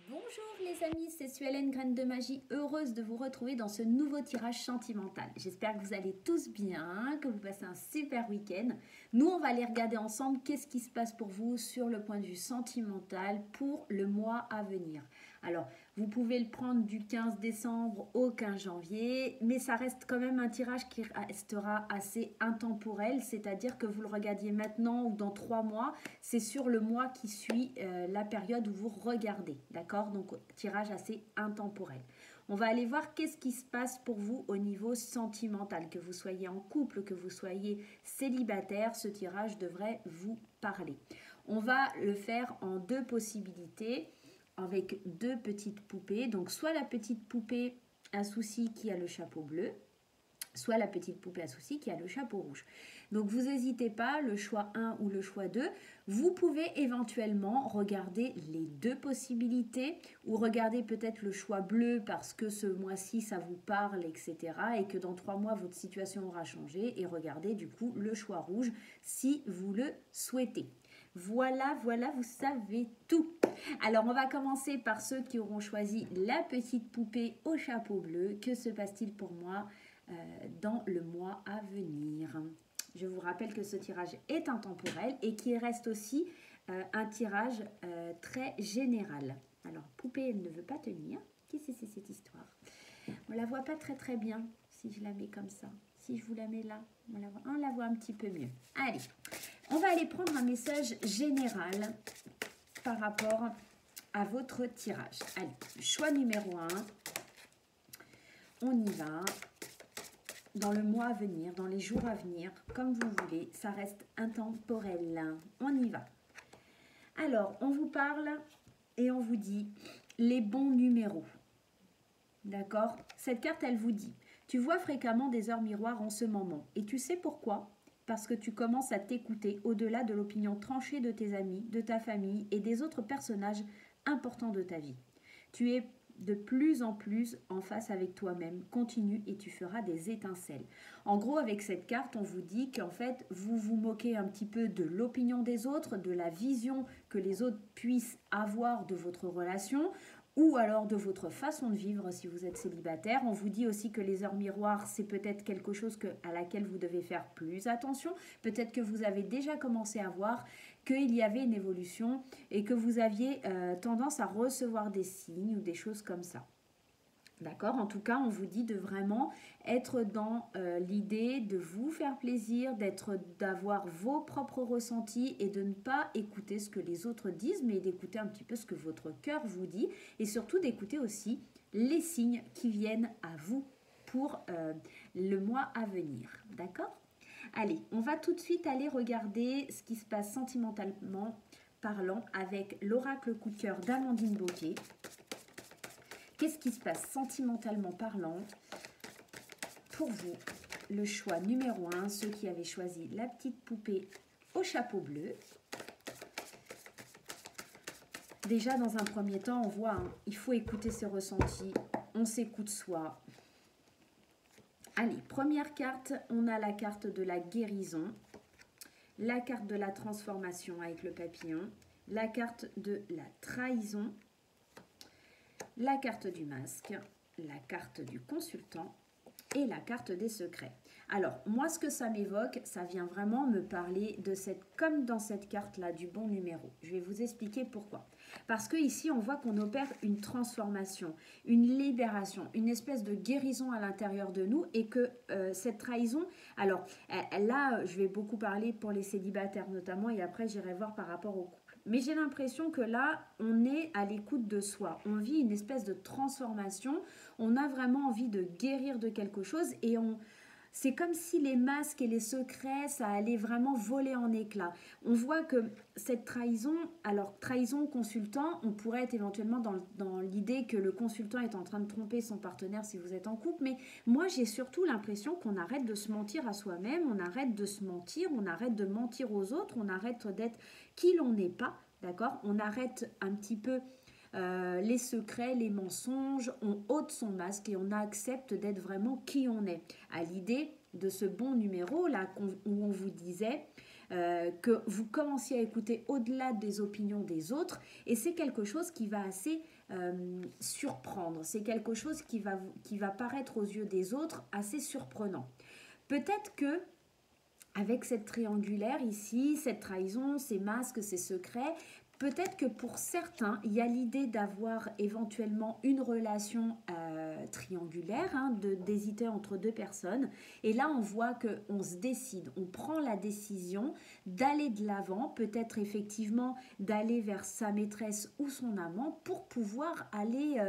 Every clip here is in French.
Bonjour les amis, c'est Suelen Graine de Magie, heureuse de vous retrouver dans ce nouveau tirage sentimental. J'espère que vous allez tous bien, que vous passez un super week-end. Nous, on va aller regarder ensemble qu'est-ce qui se passe pour vous sur le point de vue sentimental pour le mois à venir. Alors, vous pouvez le prendre du 15 décembre au 15 janvier, mais ça reste quand même un tirage qui restera assez intemporel, c'est-à-dire que vous le regardiez maintenant ou dans 3 mois, c'est sur le mois qui suit la période où vous regardez, d'accord? Donc, tirage assez intemporel. On va aller voir qu'est-ce qui se passe pour vous au niveau sentimental, que vous soyez en couple, que vous soyez célibataire, ce tirage devrait vous parler. On va le faire en 2 possibilités, avec 2 petites poupées. Donc, soit la petite poupée à souci qui a le chapeau bleu, soit la petite poupée à souci qui a le chapeau rouge. Donc, vous n'hésitez pas, le choix 1 ou le choix 2. Vous pouvez éventuellement regarder les 2 possibilités ou regarder peut-être le choix bleu parce que ce mois-ci, ça vous parle, etc. Et que dans 3 mois, votre situation aura changé. Et regardez du coup le choix rouge si vous le souhaitez. Voilà, vous savez tout. Alors, on va commencer par ceux qui auront choisi la petite poupée au chapeau bleu. Que se passe-t-il pour moi dans le mois à venir? Je vous rappelle que ce tirage est intemporel et qu'il reste aussi un tirage très général. Alors, poupée, elle ne veut pas tenir. Qu'est-ce que c'est cette histoire? On ne la voit pas très bien si je la mets comme ça. Si je vous la mets là, on la voit un petit peu mieux. Allez, on va aller prendre un message général par rapport à votre tirage. Allez, choix numéro 1. On y va. Dans le mois à venir, dans les jours à venir, comme vous voulez, ça reste intemporel. On y va. Alors, on vous parle et on vous dit les bons numéros. D'accord? Cette carte, elle vous dit, tu vois fréquemment des heures miroirs en ce moment. Et tu sais pourquoi? Parce que tu commences à t'écouter au-delà de l'opinion tranchée de tes amis, de ta famille et des autres personnages importants de ta vie. Tu es de plus en plus en face avec toi-même. Continue et tu feras des étincelles. En gros, avec cette carte, on vous dit qu'en fait, vous vous moquez un petit peu de l'opinion des autres, de la vision que les autres puissent avoir de votre relation, ou alors de votre façon de vivre si vous êtes célibataire. On vous dit aussi que les heures miroirs, c'est peut-être quelque chose à laquelle vous devez faire plus attention. Peut-être que vous avez déjà commencé à voir qu'il y avait une évolution et que vous aviez tendance à recevoir des signes ou des choses comme ça. D'accord? En tout cas, on vous dit de vraiment être dans l'idée de vous faire plaisir, d'avoir vos propres ressentis et de ne pas écouter ce que les autres disent, mais d'écouter un petit peu ce que votre cœur vous dit et surtout d'écouter aussi les signes qui viennent à vous pour le mois à venir. D'accord? Allez, on va tout de suite aller regarder ce qui se passe sentimentalement parlant avec l'oracle coup de cœur d'Amandine Bocquet. Qu'est-ce qui se passe sentimentalement parlant pour vous? Le choix numéro 1, ceux qui avaient choisi la petite poupée au chapeau bleu. Déjà, dans un premier temps, on voit, il faut écouter ses ressentis, on s'écoute soi. Allez, première carte, on a la carte de la guérison, la carte de la transformation avec le papillon, la carte de la trahison, la carte du masque, la carte du consultant et la carte des secrets. Alors, moi, ce que ça m'évoque, ça vient vraiment me parler de comme dans cette carte-là, du bon numéro. Je vais vous expliquer pourquoi. Parce que ici, on voit qu'on opère une transformation, une libération, une espèce de guérison à l'intérieur de nous et que cette trahison, alors là, je vais beaucoup parler pour les célibataires notamment et après, j'irai voir par rapport au couple. Mais j'ai l'impression que là, on est à l'écoute de soi. On vit une espèce de transformation. On a vraiment envie de guérir de quelque chose et c'est comme si les masques et les secrets, ça allait vraiment voler en éclats. On voit que cette trahison, alors trahison consultant, on pourrait être éventuellement dans l'idée que le consultant est en train de tromper son partenaire si vous êtes en couple, mais moi j'ai surtout l'impression qu'on arrête de se mentir à soi-même, on arrête de se mentir, on arrête de mentir aux autres, on arrête d'être qui l'on n'est pas, d'accord? On arrête un petit peu les secrets, les mensonges, on ôte son masque et on accepte d'être vraiment qui on est. À l'idée de ce bon numéro là où on vous disait que vous commenciez à écouter au-delà des opinions des autres, et c'est quelque chose qui va assez surprendre, c'est quelque chose qui va paraître aux yeux des autres assez surprenant. Peut-être que avec cette triangulaire ici, cette trahison, ces masques, ces secrets, peut-être que pour certains, il y a l'idée d'avoir éventuellement une relation triangulaire, hein, d'hésiter entre deux personnes. Et là, on voit qu'on se décide, on prend la décision d'aller de l'avant, peut-être effectivement d'aller vers sa maîtresse ou son amant pour pouvoir aller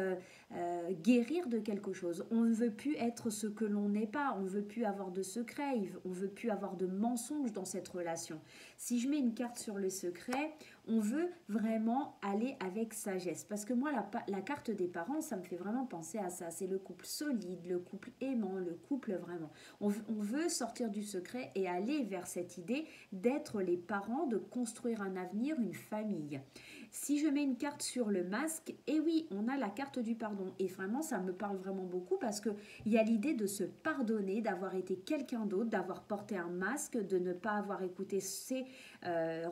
guérir de quelque chose. On ne veut plus être ce que l'on n'est pas, on ne veut plus avoir de secrets, on ne veut plus avoir de mensonges dans cette relation. Si je mets une carte sur le secret, on veut vraiment aller avec sagesse. Parce que moi, la carte des parents, ça me fait vraiment penser à ça. C'est le couple solide, le couple aimant, le couple vraiment. On veut sortir du secret et aller vers cette idée d'être les parents, de construire un avenir, une famille. Si je mets une carte sur le masque, et oui, on a la carte du pardon. Et vraiment, ça me parle vraiment beaucoup parce qu'il y a l'idée de se pardonner, d'avoir été quelqu'un d'autre, d'avoir porté un masque, de ne pas avoir écouté ses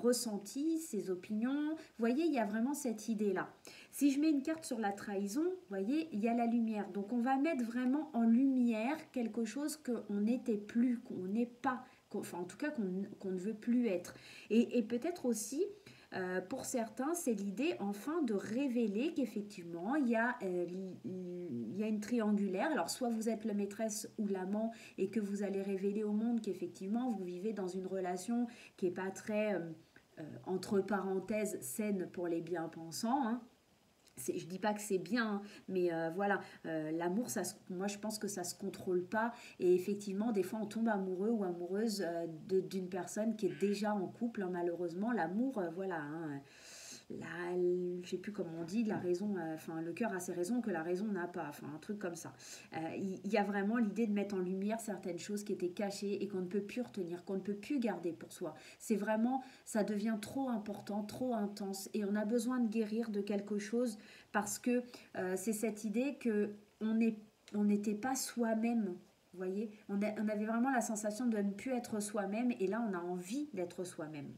ressentis, ses opinions. Vous voyez, il y a vraiment cette idée-là. Si je mets une carte sur la trahison, vous voyez, il y a la lumière. Donc, on va mettre vraiment en lumière quelque chose qu'on n'était plus, qu'on n'est pas, enfin, en tout cas, qu'on ne veut plus être. Et peut-être aussi... pour certains, c'est l'idée enfin de révéler qu'effectivement, il y a une triangulaire. Alors, soit vous êtes la maîtresse ou l'amant et que vous allez révéler au monde qu'effectivement, vous vivez dans une relation qui n'est pas très, entre parenthèses, saine pour les bien-pensants, hein. Je dis pas que c'est bien, hein, mais voilà, l'amour, moi je pense que ça se contrôle pas. Et effectivement, des fois, on tombe amoureux ou amoureuse d'une personne qui est déjà en couple, hein, malheureusement. L'amour, voilà, hein, je sais plus comment on dit, la raison, enfin le cœur a ses raisons que la raison n'a pas, enfin un truc comme ça. Il y a vraiment l'idée de mettre en lumière certaines choses qui étaient cachées et qu'on ne peut plus retenir, qu'on ne peut plus garder pour soi. C'est vraiment, ça devient trop important, trop intense et on a besoin de guérir de quelque chose parce que c'est cette idée que on n'était pas soi-même. Vous voyez, on avait vraiment la sensation de ne plus être soi-même et là on a envie d'être soi-même.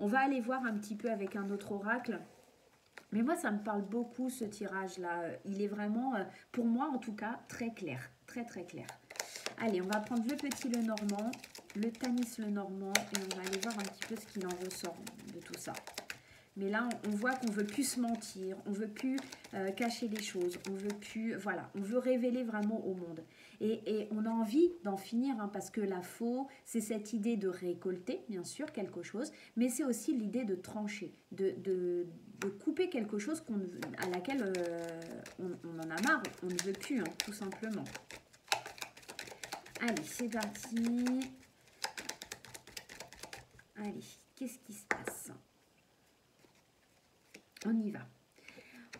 On va aller voir un petit peu avec un autre oracle. Mais moi, ça me parle beaucoup, ce tirage-là. Il est vraiment, pour moi en tout cas, très clair. Très, très clair. Allez, on va prendre le petit Lenormand, le Tanis Lenormand, et on va aller voir un petit peu ce qu'il en ressort de tout ça. Mais là, on voit qu'on ne veut plus se mentir, on ne veut plus cacher les choses, on veut plus, voilà, on veut révéler vraiment au monde. Et on a envie d'en finir, hein, parce que la faux, c'est cette idée de récolter, bien sûr, quelque chose, mais c'est aussi l'idée de trancher, de couper quelque chose à laquelle on en a marre, on ne veut plus, hein, tout simplement. Allez, c'est parti. Allez, qu'est-ce qui se passe ? On y va.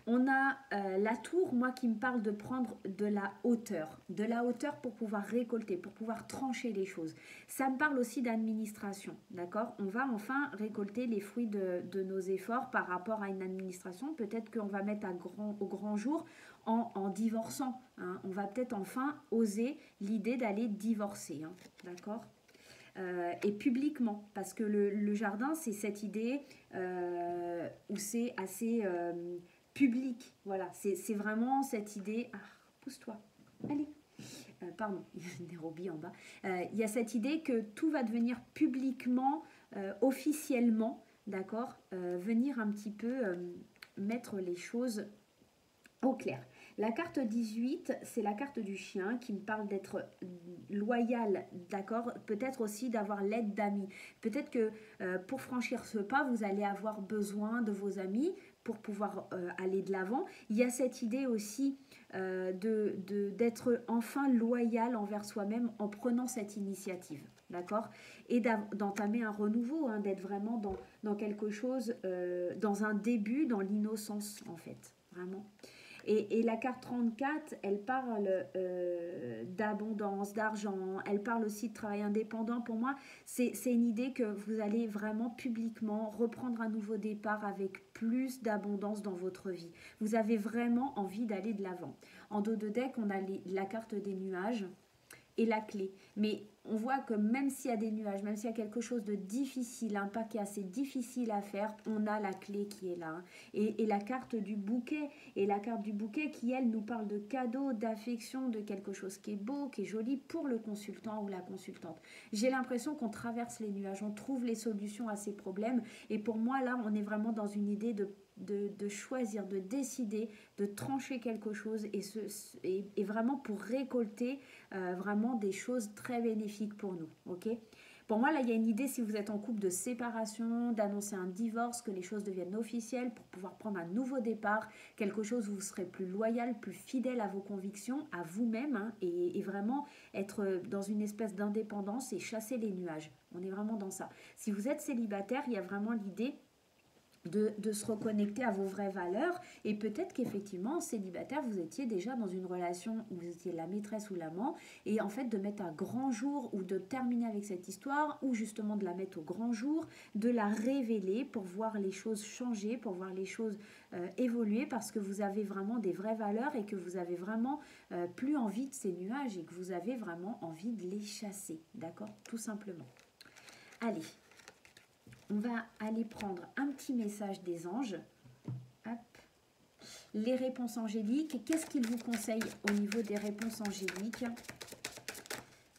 On a la tour, moi, qui me parle de prendre de la hauteur pour pouvoir récolter, pour pouvoir trancher les choses. Ça me parle aussi d'administration, d'accord ? On va enfin récolter les fruits de nos efforts par rapport à une administration. Peut-être qu'on va mettre au grand jour en divorçant, hein. On va peut-être enfin oser l'idée d'aller divorcer, hein, d'accord ? Et publiquement, parce que le jardin, c'est cette idée où c'est assez public. Voilà, c'est vraiment cette idée. Ah, pousse-toi, allez. Pardon, il y a des robis en bas. Il y a cette idée que tout va devenir publiquement, officiellement, d'accord, venir un petit peu mettre les choses au clair. La carte 18, c'est la carte du chien qui me parle d'être loyal, d'accord ? Peut-être aussi d'avoir l'aide d'amis. Peut-être que pour franchir ce pas, vous allez avoir besoin de vos amis pour pouvoir aller de l'avant. Il y a cette idée aussi d'être enfin loyal envers soi-même en prenant cette initiative, d'accord ? Et d'entamer un renouveau, hein, d'être vraiment dans quelque chose, dans un début, dans l'innocence en fait, vraiment. Et la carte 34, elle parle d'abondance, d'argent, elle parle aussi de travail indépendant. Pour moi, c'est une idée que vous allez vraiment publiquement reprendre un nouveau départ avec plus d'abondance dans votre vie. Vous avez vraiment envie d'aller de l'avant. En dos de deck, on a la carte des nuages. est la clé. Mais on voit que même s'il y a des nuages, même s'il y a quelque chose de difficile, un pas qui est assez difficile à faire, on a la clé qui est là. Hein. Et la carte du bouquet, qui, elle, nous parle de cadeaux, d'affection, de quelque chose qui est beau, qui est joli pour le consultant ou la consultante. J'ai l'impression qu'on traverse les nuages, on trouve les solutions à ces problèmes. Et pour moi, là, on est vraiment dans une idée de choisir, de décider, de trancher quelque chose et vraiment pour récolter vraiment des choses très bénéfiques pour nous. Ok ? Pour moi, là, il y a une idée, si vous êtes en couple, de séparation, d'annoncer un divorce, que les choses deviennent officielles pour pouvoir prendre un nouveau départ, quelque chose où vous serez plus loyal, plus fidèle à vos convictions, à vous-même, hein, et vraiment être dans une espèce d'indépendance et chasser les nuages. On est vraiment dans ça. Si vous êtes célibataire, il y a vraiment l'idée de se reconnecter à vos vraies valeurs et peut-être qu'effectivement célibataire vous étiez déjà dans une relation où vous étiez la maîtresse ou l'amant et en fait de mettre à grand jour ou de terminer avec cette histoire ou justement de la mettre au grand jour, de la révéler pour voir les choses changer, pour voir les choses évoluer parce que vous avez vraiment des vraies valeurs et que vous avez vraiment plus envie de ces nuages et que vous avez vraiment envie de les chasser, d'accord, tout simplement. Allez, on va aller prendre un petit message des anges. Hop. Les réponses angéliques. Qu'est-ce qu'ils vous conseillent au niveau des réponses angéliques?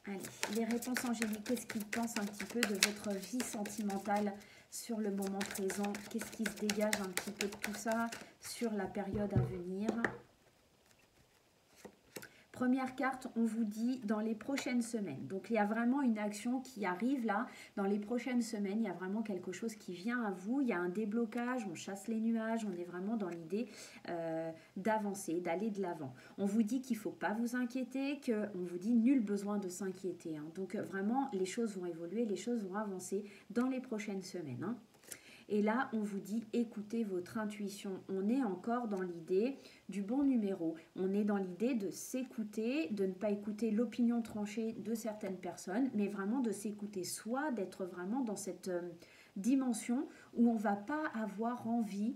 Allez, les réponses angéliques, qu'est-ce qu'ils pensent un petit peu de votre vie sentimentale sur le moment présent? Qu'est-ce qui se dégage un petit peu de tout ça sur la période à venir? Première carte, on vous dit dans les prochaines semaines. Donc, il y a vraiment une action qui arrive là. Dans les prochaines semaines, il y a vraiment quelque chose qui vient à vous. Il y a un déblocage, on chasse les nuages. On est vraiment dans l'idée d'avancer, d'aller de l'avant. On vous dit qu'il ne faut pas vous inquiéter, qu'on vous dit nul besoin de s'inquiéter. Hein. Donc, vraiment, les choses vont évoluer, les choses vont avancer dans les prochaines semaines. Hein. Et là, on vous dit, écoutez votre intuition. On est encore dans l'idée du bon numéro. On est dans l'idée de s'écouter, de ne pas écouter l'opinion tranchée de certaines personnes, mais vraiment de s'écouter soi, d'être vraiment dans cette dimension où on ne va pas avoir envie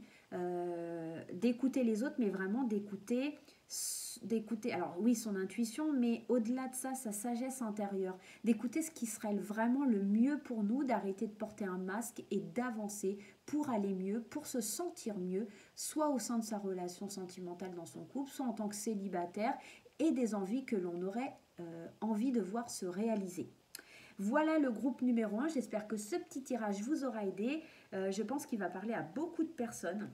d'écouter les autres, mais vraiment d'écouter, alors oui, son intuition, mais au-delà de ça, sa sagesse intérieure, d'écouter ce qui serait vraiment le mieux pour nous, d'arrêter de porter un masque et d'avancer pour aller mieux, pour se sentir mieux, soit au sein de sa relation sentimentale dans son couple, soit en tant que célibataire, et des envies que l'on aurait envie de voir se réaliser. Voilà le groupe numéro 1. J'espère que ce petit tirage vous aura aidé. Je pense qu'il va parler à beaucoup de personnes,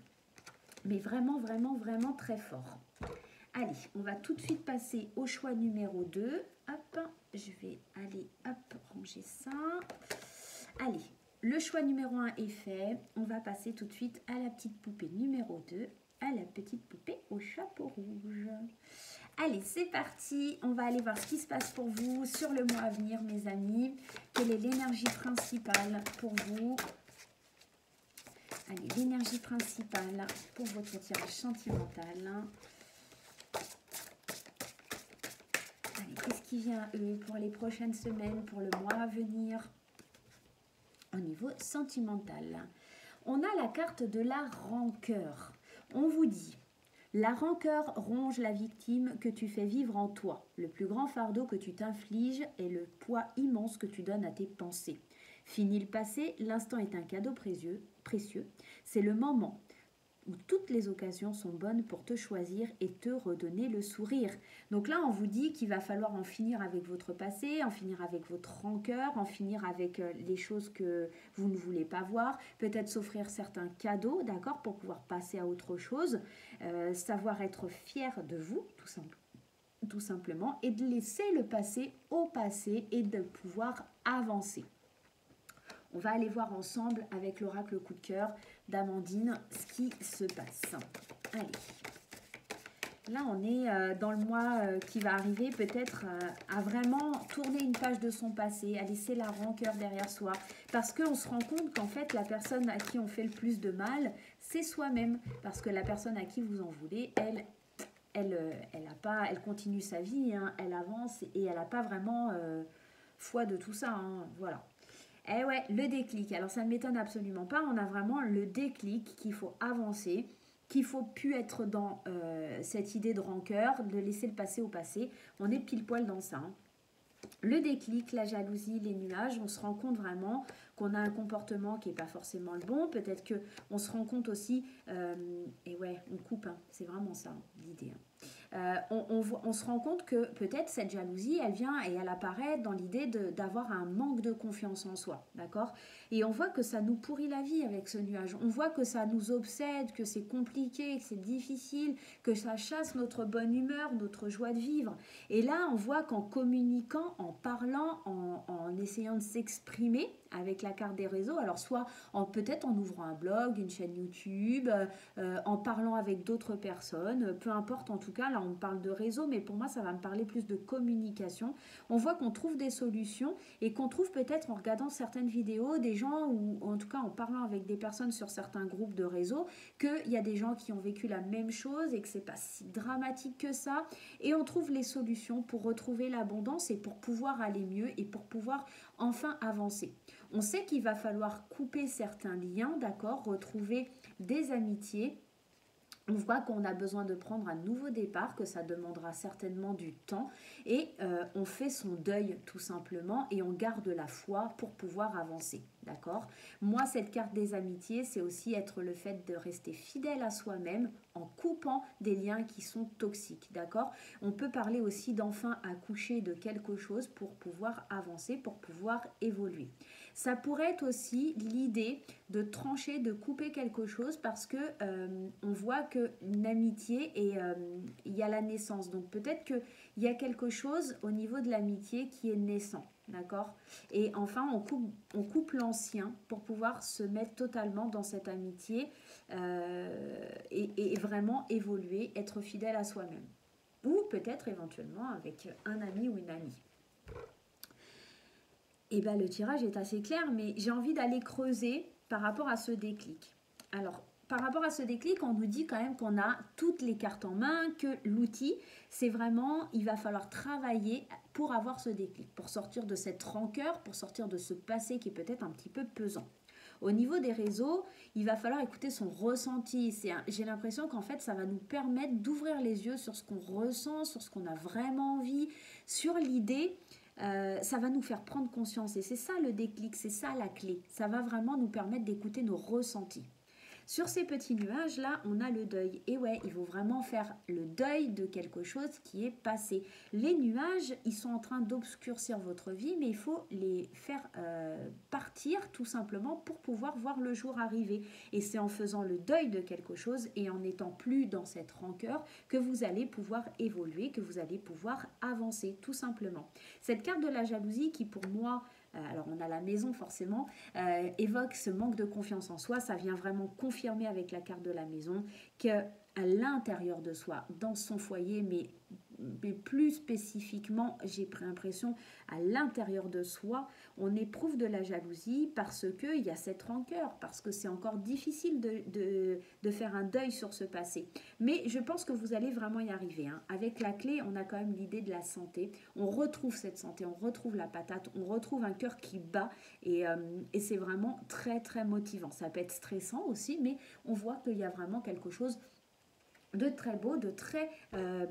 mais vraiment, vraiment, vraiment très fort. Allez, on va tout de suite passer au choix numéro 2. Hop, je vais aller, hop, ranger ça. Allez, le choix numéro 1 est fait. On va passer tout de suite à la petite poupée numéro 2, à la petite poupée au chapeau rouge. Allez, c'est parti. On va aller voir ce qui se passe pour vous sur le mois à venir, mes amis. Quelle est l'énergie principale pour vous? Allez, l'énergie principale pour votre tirage sentimental. Allez, qu'est-ce qui vient, eux, pour les prochaines semaines, pour le mois à venir, au niveau sentimental? On a la carte de la rancœur. On vous dit, la rancœur ronge la victime que tu fais vivre en toi. Le plus grand fardeau que tu t'infliges est le poids immense que tu donnes à tes pensées. Fini le passé, l'instant est un cadeau précieux. C'est le moment où toutes les occasions sont bonnes pour te choisir et te redonner le sourire. Donc là, on vous dit qu'il va falloir en finir avec votre passé, en finir avec votre rancœur, en finir avec les choses que vous ne voulez pas voir, peut-être s'offrir certains cadeaux, d'accord, pour pouvoir passer à autre chose, savoir être fier de vous, tout simplement, et de laisser le passé au passé et de pouvoir avancer. On va aller voir ensemble avec l'oracle coup de cœur d'Amandine ce qui se passe. Allez, là on est dans le mois qui va arriver peut-être à vraiment tourner une page de son passé, à laisser la rancœur derrière soi. Parce qu'on se rend compte qu'en fait la personne à qui on fait le plus de mal, c'est soi-même. Parce que la personne à qui vous en voulez, elle continue sa vie, hein, elle avance et elle n'a pas vraiment foi de tout ça. Hein, voilà. Eh ouais, le déclic. Alors ça ne m'étonne absolument pas. On a vraiment le déclic qu'il faut avancer, qu'il ne faut plus être dans cette idée de rancœur, de laisser le passé au passé. On est pile poil dans ça. Hein. Le déclic, la jalousie, les nuages, on se rend compte vraiment qu'on a un comportement qui n'est pas forcément le bon. Peut-être qu'on se rend compte aussi, et ouais, on coupe, hein, c'est vraiment ça l'idée. Hein. On se rend compte que peut-être cette jalousie, elle vient et elle apparaît dans l'idée d'avoir un manque de confiance en soi, d'accord? Et on voit que ça nous pourrit la vie avec ce nuage. On voit que ça nous obsède, que c'est compliqué, que c'est difficile, que ça chasse notre bonne humeur, notre joie de vivre. Et là, on voit qu'en communiquant, en parlant, en essayant de s'exprimer avec la carte des réseaux, alors soit peut-être en ouvrant un blog, une chaîne YouTube, en parlant avec d'autres personnes, peu importe, en tout cas, là on parle de réseau, mais pour moi ça va me parler plus de communication. On voit qu'on trouve des solutions et qu'on trouve peut-être en regardant certaines vidéos des gens, ou en tout cas en parlant avec des personnes sur certains groupes de réseau, qu'il y a des gens qui ont vécu la même chose et que c'est pas si dramatique que ça, et on trouve les solutions pour retrouver l'abondance et pour pouvoir aller mieux et pour pouvoir enfin avancer. On sait qu'il va falloir couper certains liens, d'accord, retrouver des amitiés. On voit qu'on a besoin de prendre un nouveau départ, que ça demandera certainement du temps, et on fait son deuil tout simplement et on garde la foi pour pouvoir avancer, d'accord? Moi, cette carte des amitiés, c'est aussi être le fait de rester fidèle à soi-même en coupant des liens qui sont toxiques, d'accord? On peut parler aussi d'enfin accoucher de quelque chose pour pouvoir avancer, pour pouvoir évoluer. Ça pourrait être aussi l'idée de trancher, de couper quelque chose parce que on voit qu'une amitié et il y a la naissance. Donc peut-être qu'il y a quelque chose au niveau de l'amitié qui est naissant. D'accord? Et enfin, on coupe l'ancien pour pouvoir se mettre totalement dans cette amitié et vraiment évoluer, être fidèle à soi-même. Ou peut-être éventuellement avec un ami ou une amie. Et bien le tirage est assez clair, mais j'ai envie d'aller creuser par rapport à ce déclic. Alors, par rapport à ce déclic, on nous dit quand même qu'on a toutes les cartes en main, que l'outil, c'est vraiment, il va falloir travailler pour avoir ce déclic, pour sortir de cette rancœur, pour sortir de ce passé qui est peut-être un petit peu pesant. Au niveau des réseaux, il va falloir écouter son ressenti. J'ai l'impression qu'en fait, ça va nous permettre d'ouvrir les yeux sur ce qu'on ressent, sur ce qu'on a vraiment envie, sur l'idée. Ça va nous faire prendre conscience et c'est ça le déclic, c'est ça la clé. Ça va vraiment nous permettre d'écouter nos ressentis. Sur ces petits nuages-là, on a le deuil. Et ouais, il faut vraiment faire le deuil de quelque chose qui est passé. Les nuages, ils sont en train d'obscurcir votre vie, mais il faut les faire partir tout simplement pour pouvoir voir le jour arriver. Et c'est en faisant le deuil de quelque chose et en n'étant plus dans cette rancœur que vous allez pouvoir évoluer, que vous allez pouvoir avancer tout simplement. Cette carte de la jalousie qui pour moi... alors on a la maison forcément, évoque ce manque de confiance en soi. Ça vient vraiment confirmer avec la carte de la maison qu'à l'intérieur de soi, dans son foyer, mais plus spécifiquement, j'ai l'impression à l'intérieur de soi, on éprouve de la jalousie parce qu'il y a cette rancœur, parce que c'est encore difficile de faire un deuil sur ce passé. Mais je pense que vous allez vraiment y arriver. Hein. Avec la clé, on a quand même l'idée de la santé. On retrouve cette santé, on retrouve la patate, on retrouve un cœur qui bat et c'est vraiment très très motivant. Ça peut être stressant aussi, mais on voit qu'il y a vraiment quelque chose de très beau, de très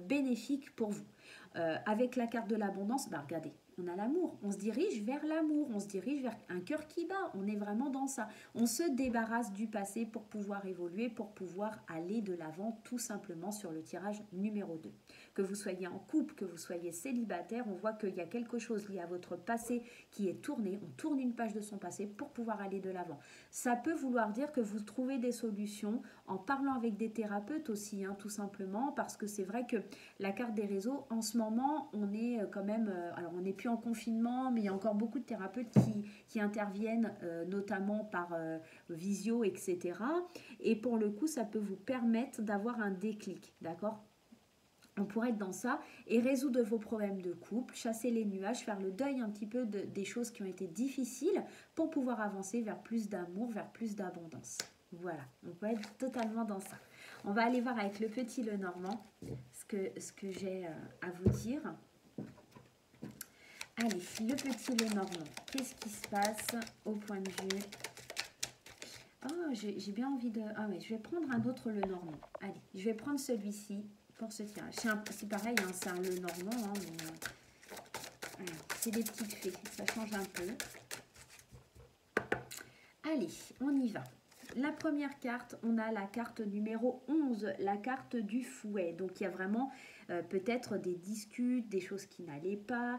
bénéfique pour vous. Avec la carte de l'abondance, bah regardez, on a l'amour, on se dirige vers l'amour, on se dirige vers un cœur qui bat, on est vraiment dans ça. On se débarrasse du passé pour pouvoir évoluer, pour pouvoir aller de l'avant tout simplement sur le tirage numéro 2. Que vous soyez en couple, que vous soyez célibataire, on voit qu'il y a quelque chose lié à votre passé qui est tourné, on tourne une page de son passé pour pouvoir aller de l'avant. Ça peut vouloir dire que vous trouvez des solutions en parlant avec des thérapeutes aussi, hein, tout simplement, parce que c'est vrai que la carte des réseaux, en ce moment, on est quand même, alors on n'est plus en confinement, mais il y a encore beaucoup de thérapeutes qui interviennent, notamment par visio, etc. Et pour le coup, ça peut vous permettre d'avoir un déclic, d'accord ? On pourrait être dans ça et résoudre vos problèmes de couple, chasser les nuages, faire le deuil un petit peu des choses qui ont été difficiles pour pouvoir avancer vers plus d'amour, vers plus d'abondance. Voilà, on peut être totalement dans ça. On va aller voir avec le petit Lenormand ce que j'ai à vous dire. Allez, le petit Lenormand, qu'est-ce qui se passe au point de vue? Oh, j'ai bien envie de... Ah oui, je vais prendre un autre Lenormand. Allez, je vais prendre celui-ci pour ce tirage. C'est pareil, hein, c'est un Lenormand, hein, mais... c'est des petites fées, ça change un peu. Allez, on y va. La première carte, on a la carte numéro 11, la carte du fouet. Donc il y a vraiment peut-être des disputes, des choses qui n'allaient pas,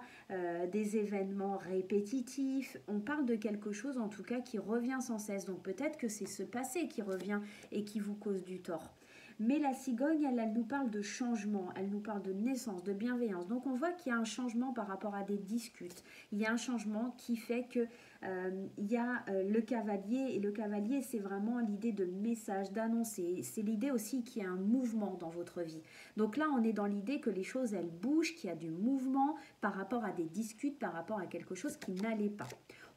des événements répétitifs. On parle de quelque chose en tout cas qui revient sans cesse. Donc peut-être que c'est ce passé qui revient et qui vous cause du tort. Mais la cigogne, elle nous parle de changement, elle nous parle de naissance, de bienveillance. Donc on voit qu'il y a un changement par rapport à des disputes. Il y a un changement qui fait que il y a le cavalier, et le cavalier, c'est vraiment l'idée de message, d'annoncer. C'est l'idée aussi qu'il y a un mouvement dans votre vie. Donc là, on est dans l'idée que les choses, elles bougent, qu'il y a du mouvement par rapport à des disputes, par rapport à quelque chose qui n'allait pas.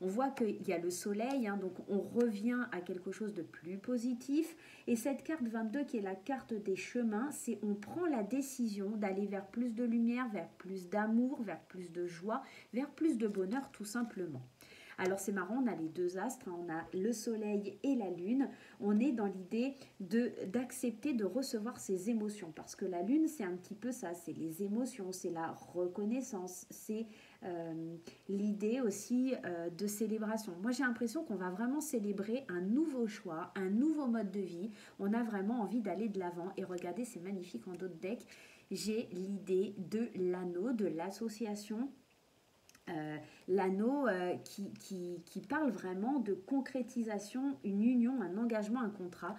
On voit qu'il y a le soleil, hein, donc on revient à quelque chose de plus positif. Et cette carte 22 qui est la carte des chemins, c'est on prend la décision d'aller vers plus de lumière, vers plus d'amour, vers plus de joie, vers plus de bonheur tout simplement. Alors c'est marrant, on a les deux astres, hein, on a le soleil et la lune. On est dans l'idée d'accepter de recevoir ses émotions. Parce que la lune, c'est un petit peu ça, c'est les émotions, c'est la reconnaissance, c'est l'idée aussi de célébration. Moi j'ai l'impression qu'on va vraiment célébrer un nouveau choix, un nouveau mode de vie. On a vraiment envie d'aller de l'avant. Et regardez, c'est magnifique en d'autres decks. J'ai l'idée de l'anneau, de l'association. L'anneau qui parle vraiment de concrétisation, une union, un engagement, un contrat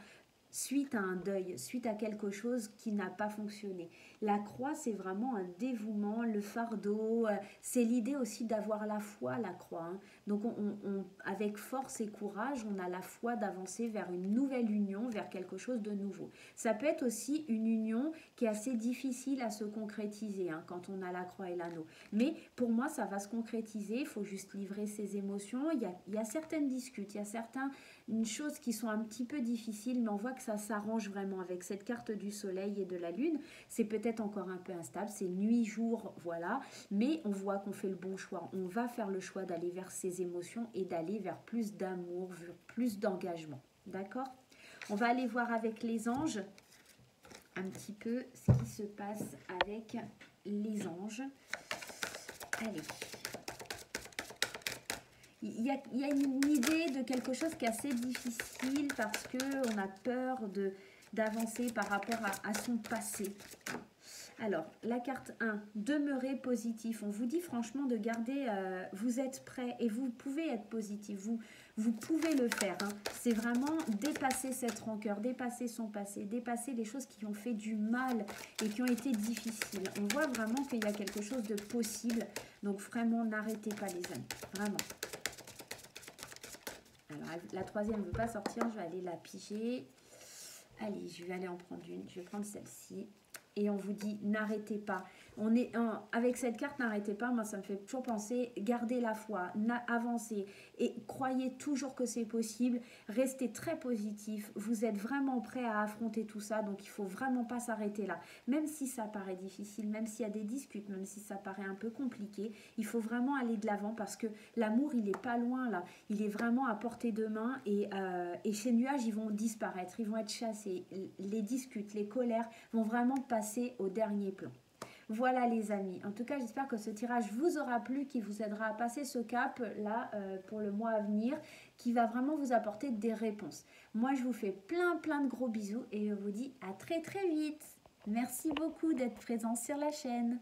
suite à un deuil, suite à quelque chose qui n'a pas fonctionné. La croix, c'est vraiment un dévouement, le fardeau, c'est l'idée aussi d'avoir la foi, la croix. Hein. Donc, avec force et courage, on a la foi d'avancer vers une nouvelle union, vers quelque chose de nouveau. Ça peut être aussi une union qui est assez difficile à se concrétiser hein, quand on a la croix et l'anneau. Mais pour moi, ça va se concrétiser, il faut juste livrer ses émotions. Il y a certaines disputes, il y a certaines choses qui sont un petit peu difficiles, mais on voit que ça s'arrange vraiment avec cette carte du soleil et de la lune. C'est peut-être encore un peu instable, c'est nuit-jour, voilà, mais on voit qu'on fait le bon choix. On va faire le choix d'aller vers ses émotions et d'aller vers plus d'amour, vers plus d'engagement. D'accord ? On va aller voir avec les anges un petit peu ce qui se passe avec les anges. Allez. Il y a une idée de quelque chose qui est assez difficile parce qu'on a peur d'avancer par rapport à son passé. Alors, la carte 1, demeurer positif. On vous dit franchement de garder, vous êtes prêt et vous pouvez être positif. Vous pouvez le faire. Hein. C'est vraiment dépasser cette rancœur, dépasser son passé, dépasser les choses qui ont fait du mal et qui ont été difficiles. On voit vraiment qu'il y a quelque chose de possible. Donc, vraiment, n'arrêtez pas les amis. Vraiment. Alors, la troisième ne veut pas sortir. Je vais aller la piger. Allez, je vais aller en prendre une. Je vais prendre celle-ci. Et on vous dit, n'arrêtez pas. Avec cette carte, n'arrêtez pas. Moi, ça me fait toujours penser, gardez la foi, avancez. Et croyez toujours que c'est possible. Restez très positif. Vous êtes vraiment prêt à affronter tout ça. Donc, il ne faut vraiment pas s'arrêter là. Même si ça paraît difficile, même s'il y a des disputes, même si ça paraît un peu compliqué, il faut vraiment aller de l'avant parce que l'amour, il n'est pas loin là. Il est vraiment à portée de main. Et ces nuages, ils vont disparaître. Ils vont être chassés. Les disputes, les colères vont vraiment passer au dernier plan. Voilà les amis, en tout cas j'espère que ce tirage vous aura plu, qui vous aidera à passer ce cap là pour le mois à venir, qui va vraiment vous apporter des réponses. Moi je vous fais plein de gros bisous et je vous dis à très vite. Merci beaucoup d'être présent sur la chaîne.